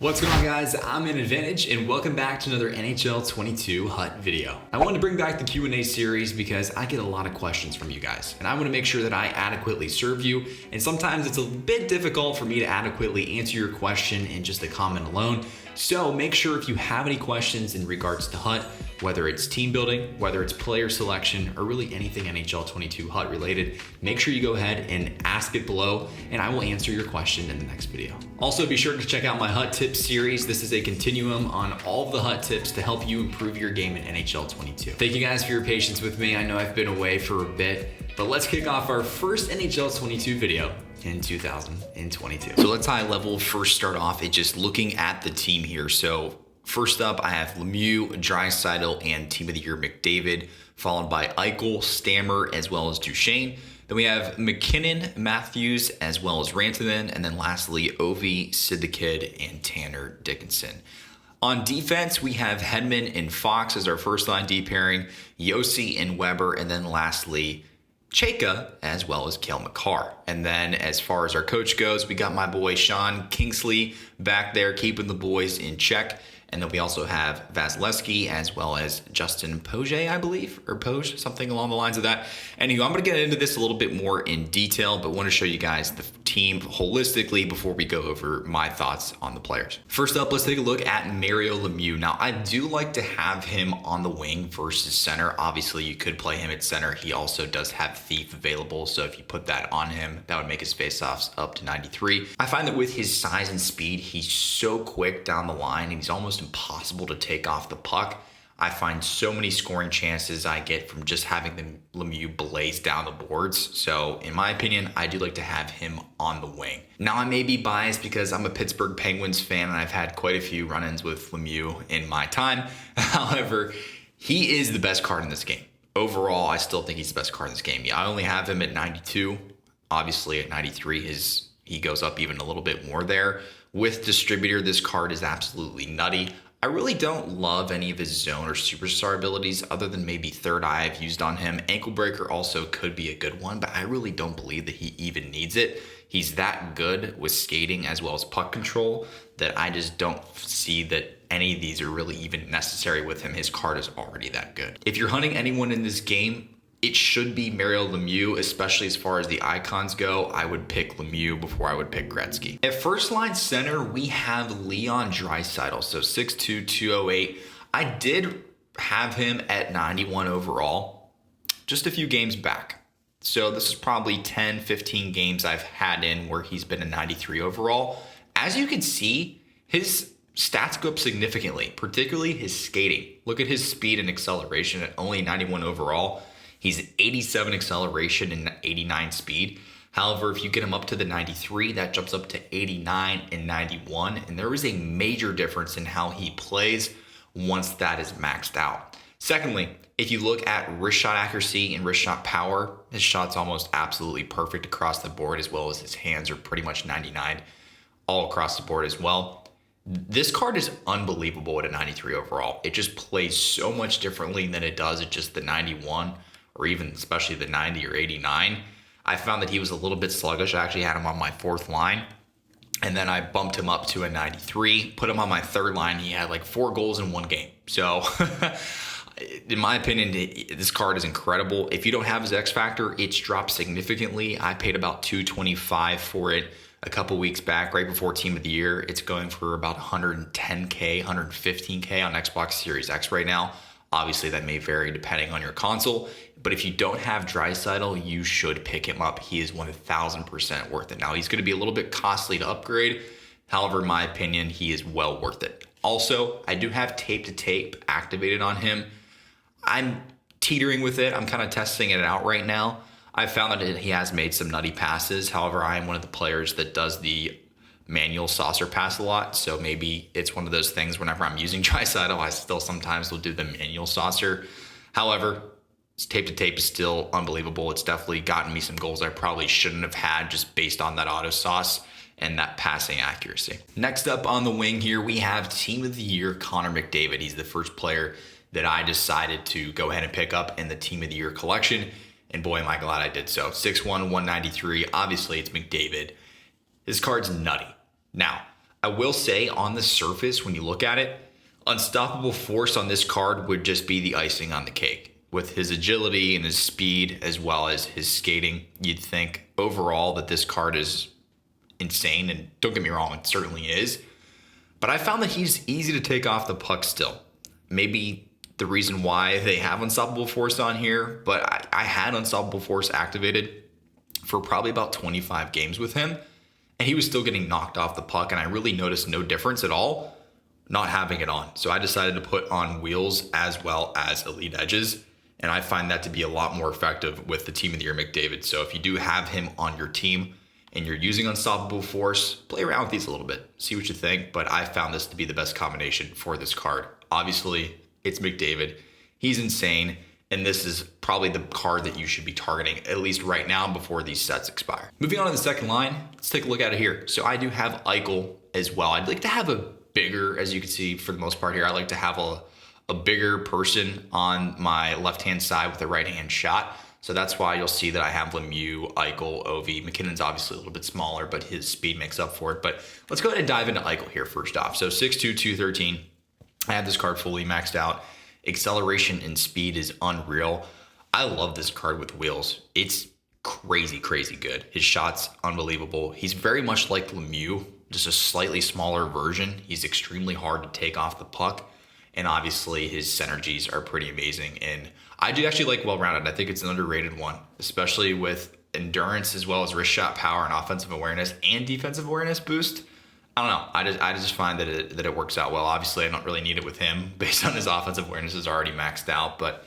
What's going on, guys? I'm in Advantage and welcome back to another NHL 22 HUT video. I wanted to bring back the Q&A series because I get a lot of questions from you guys and I want to make sure that I adequately serve you, and sometimes it's a bit difficult for me to adequately answer your question in just a comment alone. So make sure if you have any questions in regards to HUT, whether it's team building, whether it's player selection, or really anything NHL 22 HUT related, make sure you go ahead and ask it below and I will answer your question in the next video. Also, be sure to check out my HUT tips series. This is a continuum on all of the HUT tips to help you improve your game in NHL 22. Thank you guys for your patience with me. I know I've been away for a bit, but let's kick off our first NHL 22 video in 2022. So let's high level first start off at just looking at the team here. So first up, I have LEMIEUX, DRAISAITL, and Team of the Year McDavid, followed by EICHEL, Stammer, as well as Duchesne. Then we have McKinnon, Matthews, as well as Rantanen, and then lastly, Ovi, SIDNEY, and Tanner Dickinson. On defense, we have HEDMAN and Fox as our first line D pairing, JOSI and Weber, and then lastly, Cheka, as well as Cale Makar. And then as far as our coach goes, we got my boy Sean Kingsley back there keeping the boys in check. And then we also have Vasilevsky as well as Justin Pogge, I believe, or Poge, something along the lines of that. Anywho, I'm going to get into this a little bit more in detail, but want to show you guys the team holistically before we go over my thoughts on the players. First up, let's take a look at Mario Lemieux. Now, I do like to have him on the wing versus center. Obviously, you could play him at center. He also does have Thief available, so if you put that on him, that would make his faceoffs up to 93. I find that with his size and speed, he's so quick down the line, and he's almost impossible to take off the puck. I find so many scoring chances I get from just having the Lemieux blaze down the boards. So in my opinion, I do like to have him on the wing. Now, I may be biased because I'm a Pittsburgh Penguins fan and I've had quite a few run-ins with Lemieux in my time. However, he is the best card in this game. Overall, I still think he's the best card in this game. Yeah, I only have him at 92. Obviously at 93, he goes up even a little bit more there. With Distributor, this card is absolutely nutty. I really don't love any of his zone or superstar abilities other than maybe Third Eye I've used on him. Ankle Breaker also could be a good one, but I really don't believe that he even needs it. He's that good with skating as well as puck control that I just don't see that any of these are really even necessary with him. His card is already that good. If you're hunting anyone in this game, it should be Mario Lemieux, especially as far as the icons go. I would pick Lemieux before I would pick Gretzky. At first line center, we have Leon Draisaitl, so 6'2", 208. I did have him at 91 overall just a few games back. So this is probably 10, 15 games I've had in where he's been a 93 overall. As you can see, his stats go up significantly, particularly his skating. Look at his speed and acceleration at only 91 overall. He's 87 acceleration and 89 speed. However, if you get him up to the 93, that jumps up to 89 and 91. And there is a major difference in how he plays once that is maxed out. Secondly, if you look at wrist shot accuracy and wrist shot power, his shot's almost absolutely perfect across the board, as well as his hands are pretty much 99 all across the board as well. This card is unbelievable at a 93 overall. It just plays so much differently than it does at just the 91. Or even especially the 90 or 89. I found that he was a little bit sluggish. I actually had him on my fourth line. And then I bumped him up to a 93, put him on my third line. He had like 4 goals in one game. So in my opinion, this card is incredible. If you don't have his X Factor, it's dropped significantly. I paid about $225 for it a couple weeks back, right before Team of the Year. It's going for about $110K, $115K on Xbox Series X right now. Obviously, that may vary depending on your console. But if you don't have Draisaitl, you should pick him up. He is 1000% worth it. Now, he's going to be a little bit costly to upgrade. However, in my opinion, he is well worth it. Also, I do have tape to tape activated on him. I'm teetering with it. I'm kind of testing it out right now. I found that he has made some nutty passes. However, I am one of the players that does the manual saucer pass a lot. So maybe it's one of those things whenever I'm using Draisaitl, I still sometimes will do the manual saucer. However, tape to tape is still unbelievable. It's definitely gotten me some goals I probably shouldn't have had just based on that auto sauce and that passing accuracy. Next up on the wing here, we have Team of the Year, Connor McDavid. He's the first player that I decided to go ahead and pick up in the Team of the Year collection. And boy, am I glad I did so. 6'1", 193. Obviously, it's McDavid. This card's nutty. Now, I will say on the surface, when you look at it, Unstoppable Force on this card would just be the icing on the cake. With his agility and his speed, as well as his skating, you'd think overall that this card is insane. And don't get me wrong, it certainly is. But I found that he's easy to take off the puck still. Maybe the reason why they have Unstoppable Force on here, but I had Unstoppable Force activated for probably about 25 games with him, and he was still getting knocked off the puck, and I really noticed no difference at all not having it on. So I decided to put on wheels as well as elite edges, and I find that to be a lot more effective with the Team of the Year McDavid. So if you do have him on your team and you're using Unstoppable Force, play around with these a little bit, see what you think, but I found this to be the best combination for this card. Obviously, it's McDavid. He's insane. And this is probably the card that you should be targeting, at least right now, before these sets expire. Moving on to the second line, let's take a look at it here. So I do have EICHEL as well. I'd like to have a bigger, as you can see for the most part here, I like to have a bigger person on my left-hand side with a right-hand shot. So that's why you'll see that I have LEMIEUX, EICHEL, Ovi. McKinnon's obviously a little bit smaller, but his speed makes up for it. But let's go ahead and dive into EICHEL here first off. So 6'2", 213. I have this card fully maxed out. Acceleration and speed is unreal. I love this card with wheels. It's crazy, crazy good. His shot's unbelievable. He's very much like LEMIEUX, just a slightly smaller version. He's extremely hard to take off the puck. And obviously his synergies are pretty amazing. And I do actually like well-rounded. I think it's an underrated one, especially with endurance as well as wrist shot power and offensive awareness and defensive awareness boost. I don't know. I just find that it works out well. Obviously, I don't really need it with him based on his offensive awareness is already maxed out. But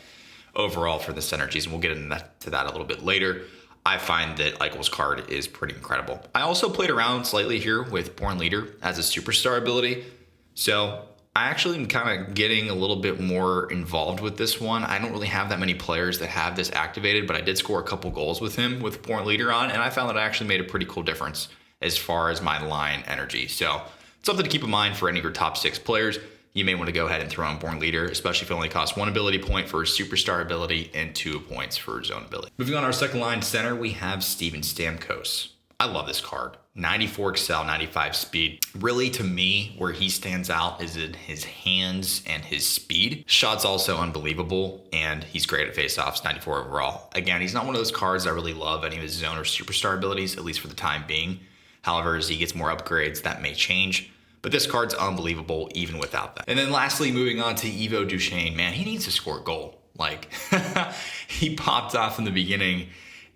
overall for the synergies, and we'll get into that a little bit later, I find that EICHEL's card is pretty incredible. I also played around slightly here with Born Leader as a superstar ability. So I actually am kind of getting a little bit more involved with this one. I don't really have that many players that have this activated, but I did score a couple goals with him with Born Leader on, and I found that I actually made a pretty cool difference as far as my line energy. So something to keep in mind for any of your top 6 players. You may want to go ahead and throw on Born Leader, especially if it only costs 1 ability point for superstar ability and 2 points for zone ability. Moving on to our second line center, we have Steven Stamkos. I love this card. 94 excel, 95 speed. Really, to me, where he stands out is in his hands and his speed. Shot's also unbelievable, and he's great at faceoffs, 94 overall. Again, he's not one of those cards I really love any of his zone or superstar abilities, at least for the time being. However, as he gets more upgrades, that may change. But this card's unbelievable even without that. And then lastly, moving on to Evo Duchesne. Man, he needs to score a goal. Like, he popped off in the beginning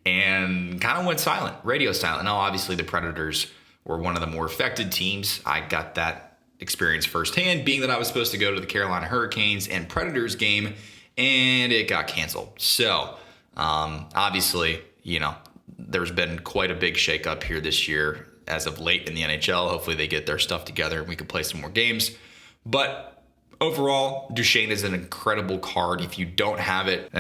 and kind of went silent, radio silent. Now, obviously, the Predators were one of the more affected teams. I got that experience firsthand, being that I was supposed to go to the Carolina Hurricanes and Predators game, and it got canceled. So, obviously, you know, there's been quite a big shakeup here this year as of late in the NHL. Hopefully they get their stuff together and we can play some more games. But overall, Duchesne is an incredible card. If you don't have it,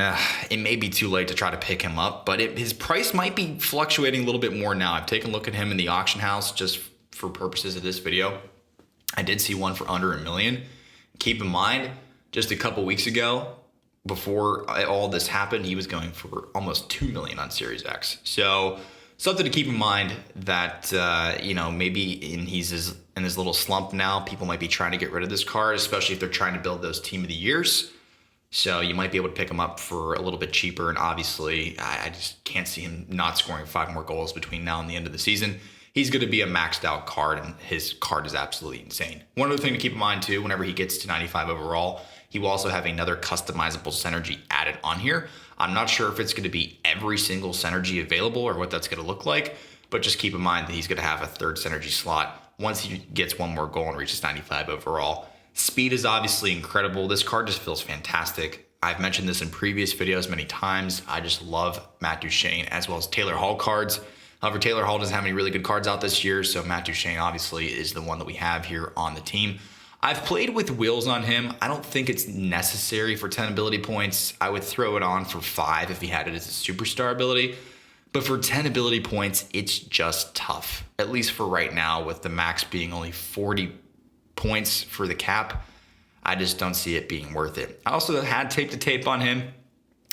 it may be too late to try to pick him up, but his price might be fluctuating a little bit more now. I've taken a look at him in the auction house just for purposes of this video. I did see one for under $1 million. Keep in mind, just a couple weeks ago, before all this happened, he was going for almost $2 million on Series X. So something to keep in mind that, you know, maybe he's in his little slump now. People might be trying to get rid of this card, especially if they're trying to build those Team of the Years. So you might be able to pick him up for a little bit cheaper. And obviously, I just can't see him not scoring 5 more goals between now and the end of the season. He's going to be a maxed out card, and his card is absolutely insane. One other thing to keep in mind, too, whenever he gets to 95 overall, he will also have another customizable synergy added on here. I'm not sure if it's going to be every single synergy available or what that's going to look like, but just keep in mind that he's going to have a 3rd synergy slot once he gets 1 more goal and reaches 95 overall. Speed is obviously incredible. This card just feels fantastic. I've mentioned this in previous videos many times. I just love Matt Duchesne as well as Taylor Hall cards. However, Taylor Hall doesn't have any really good cards out this year, so Matt Duchesne obviously is the one that we have here on the team. I've played with wheels on him. I don't think it's necessary for 10 ability points. I would throw it on for 5 if he had it as a superstar ability. But for 10 ability points, it's just tough. At least for right now, with the max being only 40 points for the cap, I just don't see it being worth it. I also had tape to tape on him,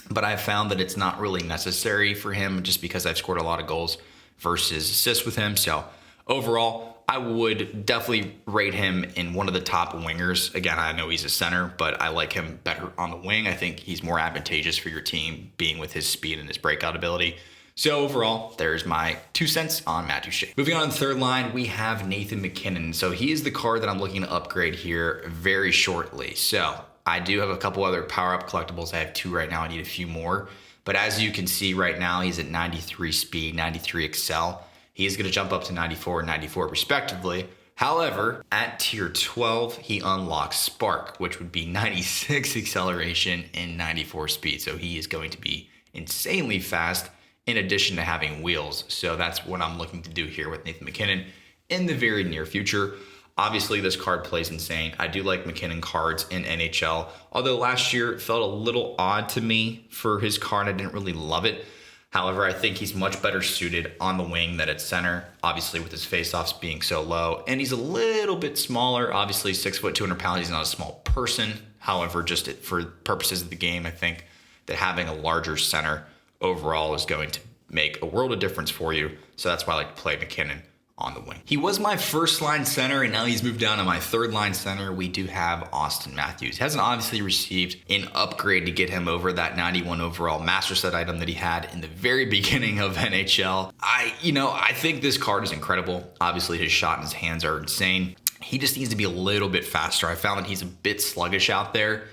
but I found that it's not really necessary for him just because I've scored a lot of goals versus assists with him. So overall, overall, I would definitely rate him in one of the top wingers. Again, I know he's a center, but I like him better on the wing. I think he's more advantageous for your team being with his speed and his breakout ability. So overall, there's my 2 cents on Matt Duchene. Moving on to the third line, we have Nathan MacKinnon. So he is the card that I'm looking to upgrade here very shortly. So I do have a couple other power-up collectibles. I have 2 right now. I need a few more. But as you can see right now, he's at 93 speed, 93 excel. He is going to jump up to 94 and 94 respectively. However, at tier 12, he unlocks Spark, which would be 96 acceleration and 94 speed. So he is going to be insanely fast in addition to having wheels. So that's what I'm looking to do here with Nathan MacKinnon in the very near future. Obviously, this card plays insane. I do like MacKinnon cards in NHL, although last year it felt a little odd to me for his card. I didn't really love it. However, I think he's much better suited on the wing than at center, obviously with his faceoffs being so low. And he's a little bit smaller, obviously 6 foot, 200 pounds. He's not a small person. However, just for purposes of the game, I think that having a larger center overall is going to make a world of difference for you. So that's why I like to play MacKinnon on the wing. He was my first line center, and now he's moved down to my third line center. We do have Auston Matthews. He hasn't obviously received an upgrade to get him over that 91 overall master set item that he had in the very beginning of NHL. I think this card is incredible. Obviously his shot and his hands are insane. He just needs to be a little bit faster. I found that he's a bit sluggish out there.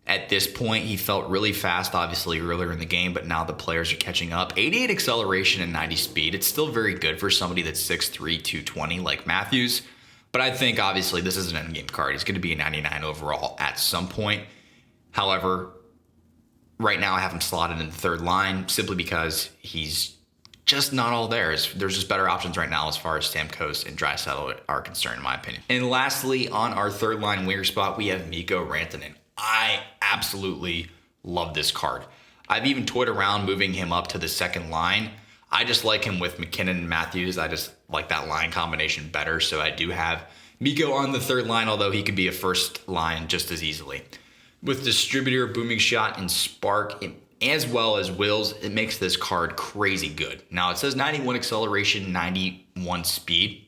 At this point, he felt really fast, obviously, earlier in the game, but now the players are catching up. 88 acceleration and 90 speed. It's still very good for somebody that's 6'3", 220 like Matthews. But I think, obviously, this is an endgame card. He's going to be a 99 overall at some point. However, right now I have him slotted in the third line simply because he's just not all there. There's just better options right now as far as STAMKOS and DRAISAITL are concerned, in my opinion. And lastly, on our third line winger spot, we have Mikko Rantanen. I absolutely love this card. I've even toyed around moving him up to the second line. I just like him with MacKinnon and Matthews. I just like that line combination better. So I do have Mikko on the third line, although he could be a first line just as easily. With Distributor, Booming Shot, and Spark, as well as Wills, it makes this card crazy good. Now it says 91 acceleration, 91 speed.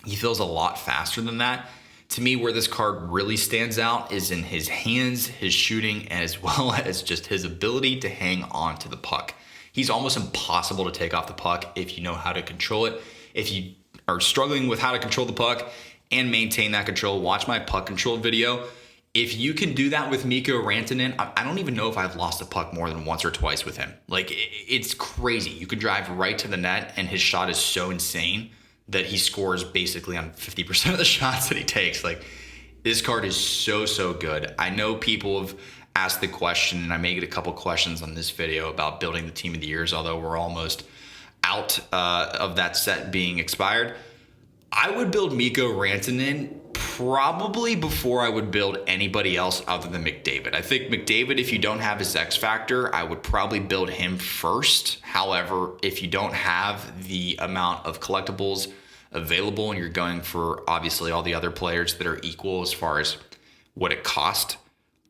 He feels a lot faster than that. To me, where this card really stands out is in his hands, his shooting, as well as just his ability to hang on to the puck. He's almost impossible to take off the puck if you know how to control it. If you are struggling with how to control the puck and maintain that control, watch my puck control video. If you can do that with Mikko Rantanen, I don't even know if I've lost a puck more than once or twice with him. Like, it's crazy. You can drive right to the net, and his shot is so insane that he scores basically on 50% of the shots that he takes. Like, this card is so good. I know people have asked the question, and I may get a couple questions on this video about building the team of the years, although we're almost out of that set being expired. I would build Mikko Rantanen probably before I would build anybody else other than McDavid. I think McDavid, if you don't have his X factor, I would probably build him first. However, if you don't have the amount of collectibles available and you're going for obviously all the other players that are equal as far as what it cost,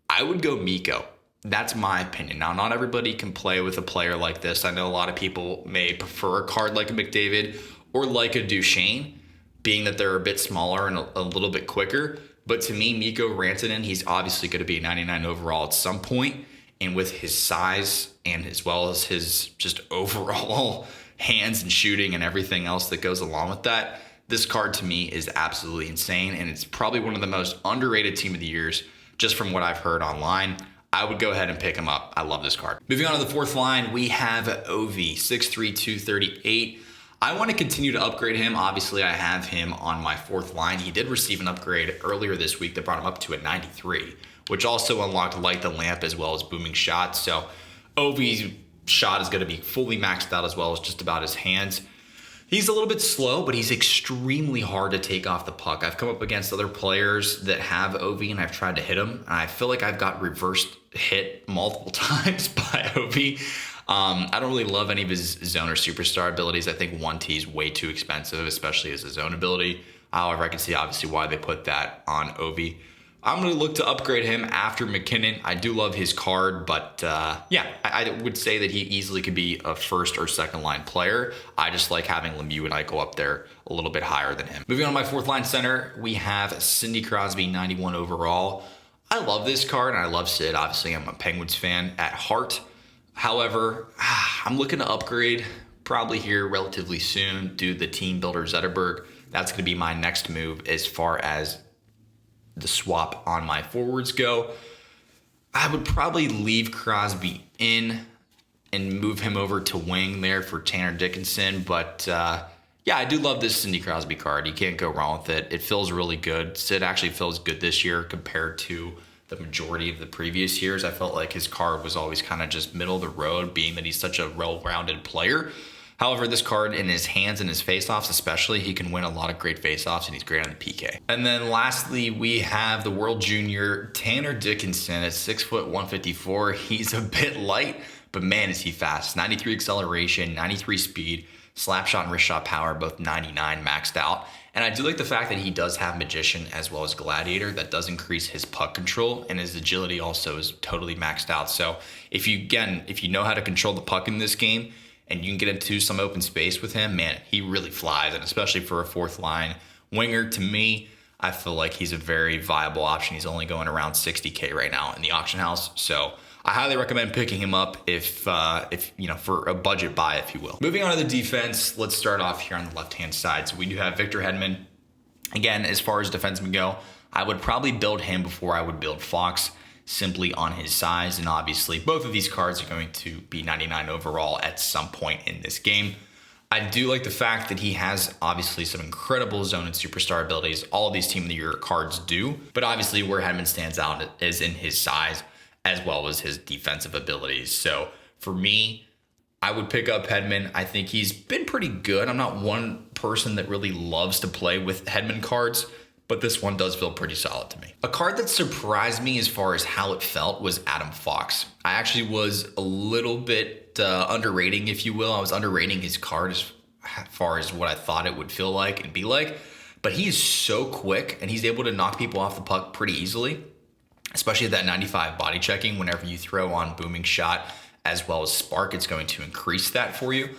I would go Mikko. That's my opinion. Now, not everybody can play with a player like this. I know a lot of people may prefer a card like a McDavid or like a Duchene, being that they're a bit smaller and a little bit quicker. But to me, Mikko Rantanen, he's obviously going to be a 99 overall at some point. And with his size and as well as his just overall hands and shooting and everything else that goes along with that, this card to me is absolutely insane. And it's probably one of the most underrated team of the years, just from what I've heard online. I would go ahead and pick him up. I love this card. Moving on to the fourth line, we have Ovi, 6'3", 238. I want to continue to upgrade him. Obviously, I have him on my fourth line. He did receive an upgrade earlier this week that brought him up to a 93, which also unlocked Light the Lamp as well as Booming Shot. So Ovi's shot is going to be fully maxed out as well as just about his hands. He's a little bit slow, but he's extremely hard to take off the puck. I've come up against other players that have Ovi, and I've tried to hit him. And I feel like I've got reversed hit multiple times by Ovi. I don't really love any of his zone or superstar abilities. I think 1T is way too expensive, especially as a zone ability. However, I can see obviously why they put that on Ovi. I'm going to look to upgrade him after McKinnon. I do love his card, but yeah, I would say that he easily could be a first or second line player. I just like having Lemieux and Eichel up there a little bit higher than him. Moving on to my fourth line center, we have Sidney Crosby, 91 overall. I love this card, and I love Sid. Obviously, I'm a Penguins fan at heart. However, I'm looking to upgrade probably here relatively soon due to the team builder Zetterberg. That's going to be my next move as far as the swap on my forwards go. I would probably leave Crosby in and move him over to wing there for Tanner Dickinson. But yeah, I do love this Sidney Crosby card. You can't go wrong with it. It feels really good. Sid actually feels good this year compared to the majority of the previous years. I felt like his card was always kind of just middle of the road, being that he's such a well-rounded player. However, this card in his hands and his faceoffs especially, he can win a lot of great faceoffs, and he's great on the PK. And then lastly, we have the World Junior Tanner Dickinson at 6 foot 154. He's a bit light, but man, is he fast. 93 acceleration, 93 speed, slap shot and wrist shot power, both 99 maxed out. And I do like the fact that he does have Magician as well as Gladiator. That does increase his puck control, and his agility also is totally maxed out. So if you know how to control the puck in this game, and you can get into some open space with him, man, he really flies. And especially for a fourth line winger, to me, I feel like he's a very viable option. He's only going around 60K right now in the auction house. So I highly recommend picking him up if you know, for a budget buy, if you will. Moving on to the defense, let's start off here on the left-hand side. So we do have Victor Hedman. Again, as far as defensemen go, I would probably build him before I would build Fox, simply on his size, and obviously both of these cards are going to be 99 overall at some point in this game. I do like the fact that he has obviously some incredible zone and superstar abilities. All of these Team of the Year cards do, but obviously where Hedman stands out is in his size as well as his defensive abilities. So for me, I would pick up Hedman. I think he's been pretty good. I'm not one person that really loves to play with Hedman cards, but this one does feel pretty solid to me. A card that surprised me as far as how it felt was Adam Fox. I actually was a little bit underrating, if you will. I was underrating his card as far as what I thought it would feel like and be like. But he is so quick, and he's able to knock people off the puck pretty easily, especially at that 95 body checking. Whenever you throw on booming shot as well as spark, it's going to increase that for you.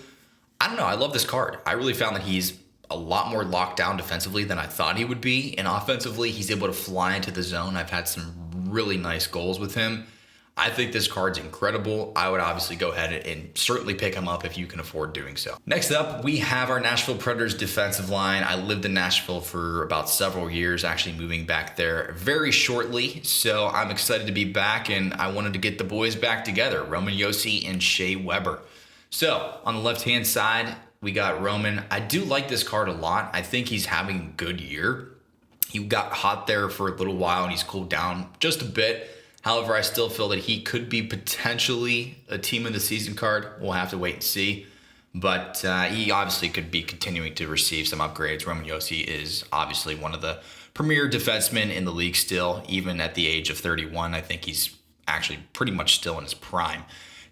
I don't know. I love this card. I really found that he's a lot more locked down defensively than I thought he would be. And offensively, he's able to fly into the zone. I've had some really nice goals with him. I think this card's incredible. I would obviously go ahead and certainly pick him up if you can afford doing so. Next up, we have our Nashville Predators defensive line. I lived in Nashville for about several years, actually moving back there very shortly. So I'm excited to be back, and I wanted to get the boys back together, Roman Josi and Shea Weber. So on the left-hand side, we got Roman. I do like this card a lot. I think he's having a good year. He got hot there for a little while, and he's cooled down just a bit. However, I still feel that he could be potentially a team of the season card. We'll have to wait and see. But he obviously could be continuing to receive some upgrades. Roman Josi is obviously one of the premier defensemen in the league still, even at the age of 31. I think he's actually pretty much still in his prime.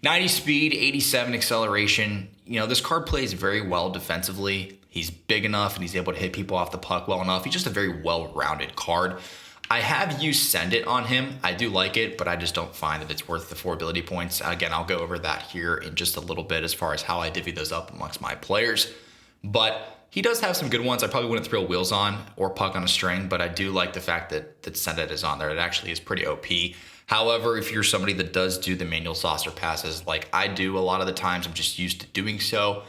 90 speed, 87 acceleration. You know, this card plays very well defensively. He's big enough, and he's able to hit people off the puck well enough. He's just a very well-rounded card. I have used Send It on him. I do like it, but I just don't find that it's worth the 4 ability points. Again, I'll go over that here in just a little bit as far as how I divvy those up amongst my players. But he does have some good ones. I probably wouldn't throw Wheels on or Puck on a String, but I do like the fact that Send It is on there. It actually is pretty OP. However, if you're somebody that does do the manual saucer passes like I do a lot of the times, I'm just used to doing so,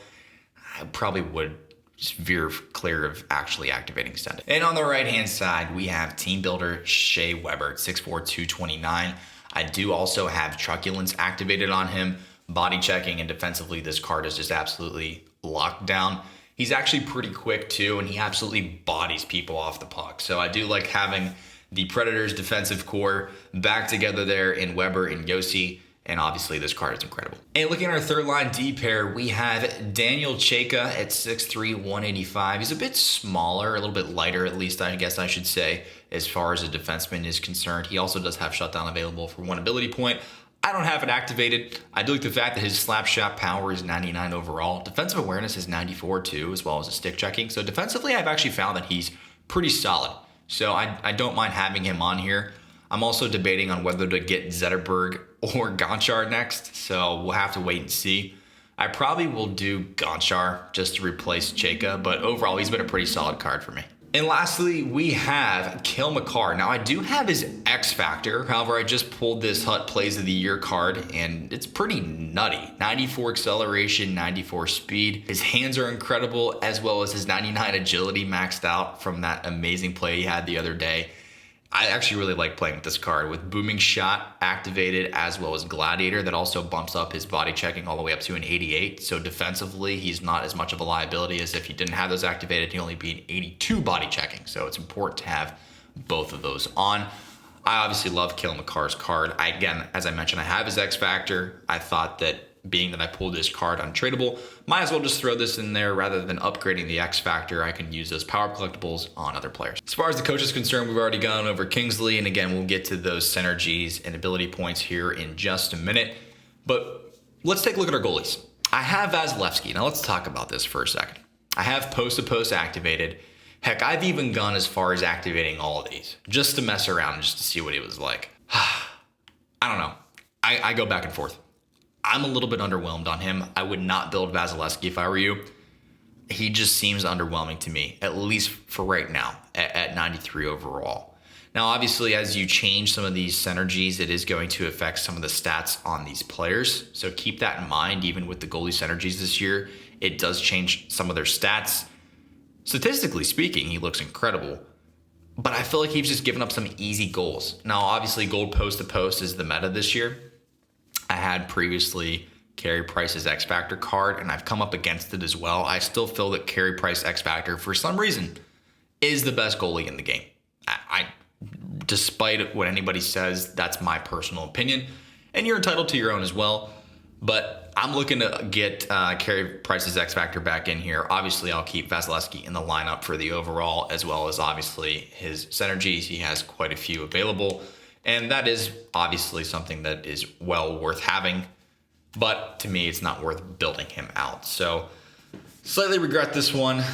I probably would just veer clear of actually activating Send It. And on the right-hand side, we have Team Builder Shea Weber at 6'4", 229. I do also have Truculence activated on him. Body checking and defensively, this card is just absolutely locked down. He's actually pretty quick too, and he absolutely bodies people off the puck. So I do like having the Predators defensive core back together there in Weber and Josi, and obviously this card is incredible. And looking at our third line D pair, we have Daniel Chayka at 6'3", 185. He's a bit smaller, a little bit lighter, at least I guess I should say, as far as a defenseman is concerned. He also does have shutdown available for 1 ability point. I don't have it activated. I do like the fact that his slap shot power is 99 overall. Defensive awareness is 94 too, as well as his stick checking. So defensively, I've actually found that he's pretty solid. So I don't mind having him on here. I'm also debating on whether to get Zetterberg or Gonchar next, so we'll have to wait and see. I probably will do Gonchar just to replace Cheka, but overall he's been a pretty solid card for me. And lastly, we have Cale Makar. Now I do have his X Factor, however I just pulled this Hut Plays of the Year card and it's pretty nutty. 94 acceleration, 94 speed. His hands are incredible, as well as his 99 agility maxed out from that amazing play he had the other day. I actually really like playing with this card with Booming Shot activated, as well as Gladiator. That also bumps up his body checking all the way up to an 88. So defensively, he's not as much of a liability as if you didn't have those activated. He'd only be an 82 body checking. So it's important to have both of those on. I obviously love Cale Makar's card. Again, as I mentioned, I have his X Factor. I thought that being that I pulled this card untradeable, might as well just throw this in there rather than upgrading the X Factor. I can use those power collectibles on other players. As far as the coach is concerned, we've already gone over Kingsley, and again, we'll get to those synergies and ability points here in just a minute. But let's take a look at our goalies. I have Vasilevsky. Now let's talk about this for a second. I have post-to-post activated. Heck, I've even gone as far as activating all of these just to mess around and just to see what it was like. I don't know. I go back and forth. I'm a little bit underwhelmed on him. I would not build Vasilevsky if I were you. He just seems underwhelming to me, at least for right now, at 93 overall. Now, obviously, as you change some of these synergies, it is going to affect some of the stats on these players. So keep that in mind, even with the goalie synergies this year. It does change some of their stats. Statistically speaking, he looks incredible. But I feel like he's just given up some easy goals. Now, obviously, gold post-to-post is the meta this year. I had previously Carey Price's X Factor card, and I've come up against it as well. I still feel that Carey Price X Factor, for some reason, is the best goalie in the game. Despite what anybody says, that's my personal opinion, and you're entitled to your own as well. But I'm looking to get Carey Price's X Factor back in here. Obviously, I'll keep Vasilevsky in the lineup for the overall, as well as obviously his synergies. He has quite a few available. And that is obviously something that is well worth having, but to me, it's not worth building him out. So slightly regret this one.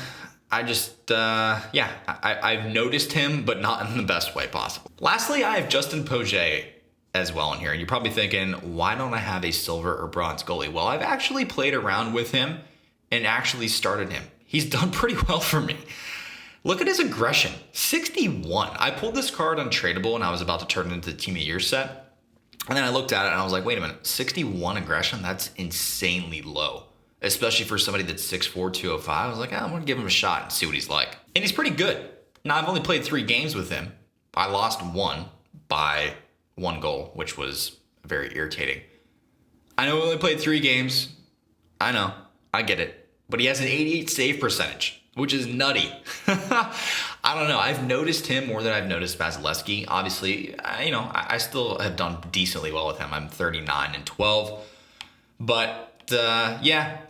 I just, I've noticed him, but not in the best way possible. Lastly, I have Justin Pogge as well in here. And you're probably thinking, why don't I have a silver or bronze goalie? Well, I've actually played around with him and actually started him. He's done pretty well for me. Look at his aggression, 61. I pulled this card untradeable and I was about to turn it into the Team of the Year set. And then I looked at it and I was like, wait a minute, 61 aggression? That's insanely low, especially for somebody that's 6'4", 205. I was like, I'm going to give him a shot and see what he's like. And he's pretty good. Now, I've only played 3 games with him. I lost 1 by 1 goal, which was very irritating. I know we only played 3 games. I know, I get it. But he has an 88 save percentage, which is nutty. I don't know. I've noticed him more than I've noticed Vasilevsky. Obviously, I still have done decently well with him. I'm 39 and 12. But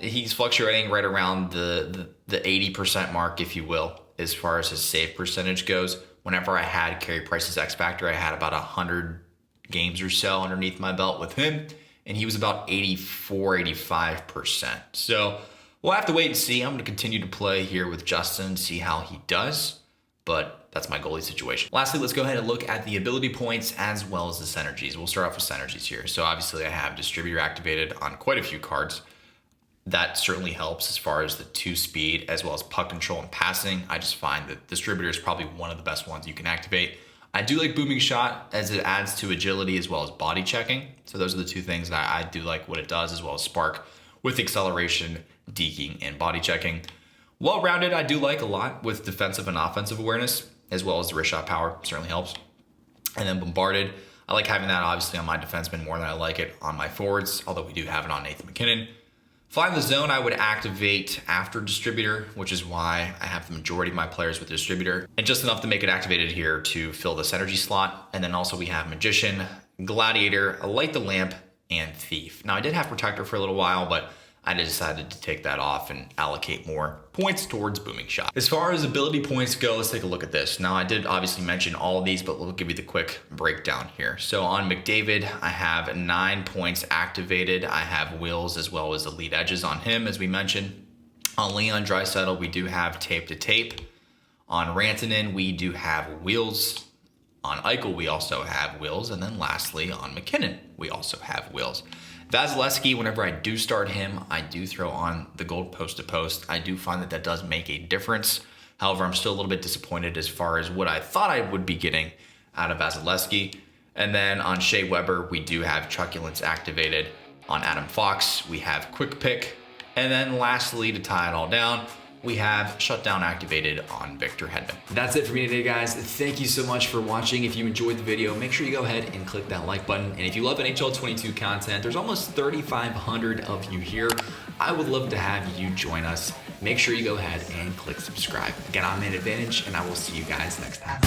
he's fluctuating right around the 80% mark, if you will, as far as his save percentage goes. Whenever I had Carey Price's X Factor, I had about 100 games or so underneath my belt with him, and he was about 84, 85%. So we'll have to wait and see. I'm going to continue to play here with Justin, see how he does, but that's my goalie situation. Lastly, let's go ahead and look at the ability points as well as the synergies. We'll start off with synergies here. So obviously I have distributor activated on quite a few cards. That certainly helps as far as the 2 speed as well as puck control and passing. I just find that distributor is probably one of the best ones you can activate. I do like booming shot as it adds to agility as well as body checking. So those are the 2 things that I do like what it does, as well as spark with acceleration, deking, and body checking. Well-rounded, I do like a lot with defensive and offensive awareness, as well as the wrist shot power certainly helps. And then bombarded, I like having that obviously on my defensemen more than I like it on my forwards, although we do have it on Nathan MacKinnon. Flying the zone, I would activate after distributor, which is why I have the majority of my players with distributor, and just enough to make it activated here to fill the synergy slot. And then also we have magician, gladiator, light the lamp, and thief. Now I did have protector for a little while, but I decided to take that off and allocate more points towards booming shot. As far as ability points go, let's take a look at this. Now I did obviously mention all of these, but we'll give you the quick breakdown here. So on McDavid, I have 9 points activated. I have wheels as well as elite edges on him, as we mentioned. On Leon Draisaitl, we do have tape to tape. On Rantanen, we do have wheels. On EICHEL, we also have wheels. And then lastly, on MACKINNON, we also have wheels. Vasilevsky, whenever I do start him, I do throw on the gold post to post. I do find that that does make a difference. However, I'm still a little bit disappointed as far as what I thought I would be getting out of Vasilevsky. And then on Shea Weber, we do have Truculence activated. On Adam Fox, we have Quick Pick. And then lastly, to tie it all down, we have Shutdown activated on Victor Hedman. That's it for me today, guys. Thank you so much for watching. If you enjoyed the video, make sure you go ahead and click that like button. And if you love NHL 22 content, there's almost 3,500 of you here. I would love to have you join us. Make sure you go ahead and click subscribe. Again, I'm Man Advantage, and I will see you guys next time.